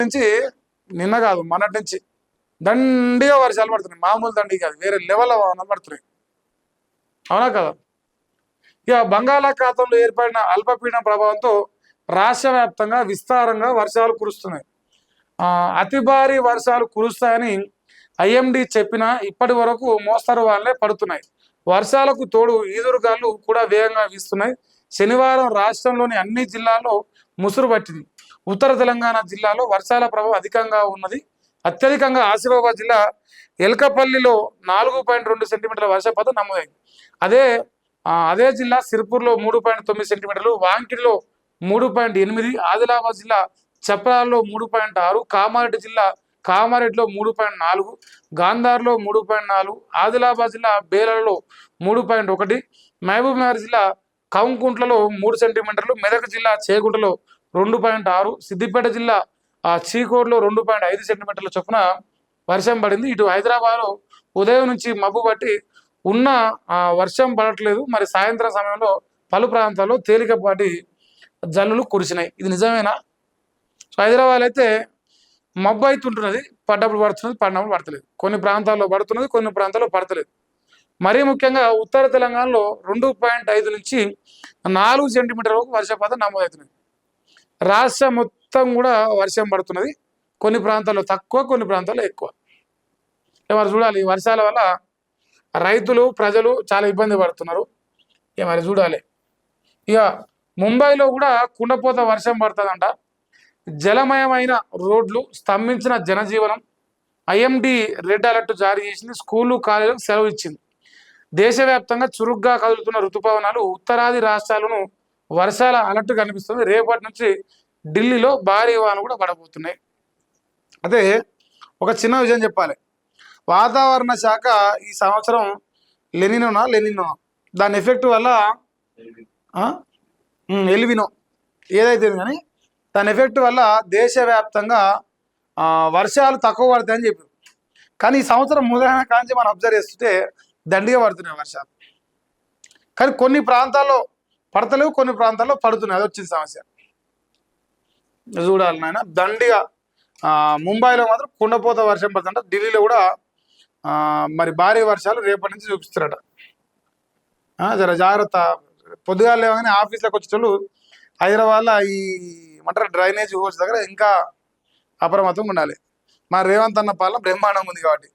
నుంచి నిన్న కాదు మొన్నటి నుంచి దండిగా వర్షాలు పడుతున్నాయి. మామూలు దండి కాదు, వేరే లెవెల్ పడుతున్నాయి. అవునా కదా? ఇక బంగాళాఖాతంలో ఏర్పడిన అల్పపీడన ప్రభావంతో రాష్ట్ర వ్యాప్తంగా విస్తారంగా వర్షాలు కురుస్తున్నాయి. అతి భారీ వర్షాలు కురుస్తాయని ఐఎండి చెప్పినా ఇప్పటి వరకు మోస్తరు వానలే పడుతున్నాయి. వర్షాలకు తోడు ఈదురుగాలు కూడా వేగంగా వీస్తున్నాయి. శనివారం రాష్ట్రంలోని అన్ని జిల్లాల్లో ముసురు పట్టింది. ఉత్తర తెలంగాణ జిల్లాలో వర్షాల ప్రభావం అధికంగా ఉన్నది. అత్యధికంగా ఆసిఫాబాద్ జిల్లా ఎల్కపల్లిలో 4.2 సెంటీమీటర్ల వర్షపాతం నమోదైంది. అదే జిల్లా సిర్పూర్లో 3.9 సెంటీమీటర్లు, వాంకిడిలో 3.8, ఆదిలాబాద్ జిల్లా చప్రాల్లో 3.6, కామారెడ్డి జిల్లా కామారెడ్డిలో 3.4, గాంధార్లో 3.4, ఆదిలాబాద్ జిల్లా బేలలో 3.1, మహబూబ్నగర్ జిల్లా కౌంకుంట్లలో 3 సెంటీమీటర్లు, మెదక్ జిల్లా చేగుంటలో 2.6, సిద్దిపేట జిల్లా చీకోడ్లో 2.5 సెంటీమీటర్ల చొప్పున వర్షం పడింది. ఇటు హైదరాబాద్లో ఉదయం నుంచి మబ్బు పట్టి ఉన్న వర్షం పడట్లేదు. మరి సాయంత్రం సమయంలో పలు ప్రాంతాల్లో తేలికపాటి జల్లులు కురిసినాయి. ఇది నిజమేనా? సో హైదరాబాద్ అయితే మబ్బు అవుతుంటున్నది, పడ్డప్పుడు పడుతున్నది, పడినప్పుడు పడతలేదు. కొన్ని ప్రాంతాల్లో పడుతున్నది, కొన్ని ప్రాంతాల్లో పడతలేదు. మరీ ముఖ్యంగా ఉత్తర తెలంగాణలో 2.5 నుంచి 4 సెంటీమీటర్ల వరకు వర్షపాతం నమోదవుతున్నది. రాష్ట్రం మొత్తం కూడా వర్షం పడుతున్నది. కొన్ని ప్రాంతాల్లో తక్కువ, కొన్ని ప్రాంతాల్లో ఎక్కువ. మరి చూడాలి, వర్షాల వల్ల రైతులు ప్రజలు చాలా ఇబ్బంది పడుతున్నారు. మరి చూడాలి. ఇక ముంబైలో కూడా కుండపోత వర్షం పడుతుందంట. జలమయమైన రోడ్లు, స్తంభించిన జనజీవనం. ఐఎండి రెడ్ అలర్ట్ జారీ చేసింది. స్కూళ్ళు కాలేజీలకు సెలవు ఇచ్చింది. దేశవ్యాప్తంగా చురుగ్గా కదులుతున్న ఋతుపవనాలు ఉత్తరాది రాష్ట్రాలను వర్షాల అలర్ట్ కనిపిస్తుంది. రేపటి నుంచి ఢిల్లీలో భారీ వానలు కూడా పడబోతున్నాయి. అదే ఒక చిన్న విషయం చెప్పాలి. వాతావరణ శాఖ ఈ సంవత్సరం లెనినో దాని ఎఫెక్ట్ వల్ల ఎల్వినో ఏదైతే కానీ దాని ఎఫెక్ట్ వల్ల దేశవ్యాప్తంగా వర్షాలు తక్కువ పడతాయని చెప్పారు. కానీ ఈ సంవత్సరం మొదలైన కాంచి మనం అబ్జర్వ్ చేస్తుంటే దండిగా పడుతున్నాయి వర్షాలు. కానీ కొన్ని ప్రాంతాల్లో పడతలేవు, కొన్ని ప్రాంతాల్లో పడుతున్నాయి. అది వచ్చిన సమస్య. చూడాలి నాయన, దండిగా ముంబైలో మాత్రం కుండపోత వర్షం పడుతుంట. ఢిల్లీలో కూడా మరి భారీ వర్షాలు రేపటి నుంచి చూపిస్తారట. జర జాగ్రత్త. పొద్దుగాల లేవగానే ఆఫీస్లోకి వచ్చేటోళ్ళు హైదరాబాద్లో ఈ ఏమంటారు డ్రైనేజ్ హోల్స్ దగ్గర ఇంకా అప్రమత్తంగా ఉండాలి. మా రేవంత్ అన్న పాలన బ్రహ్మాండంగా ఉంది కాబట్టి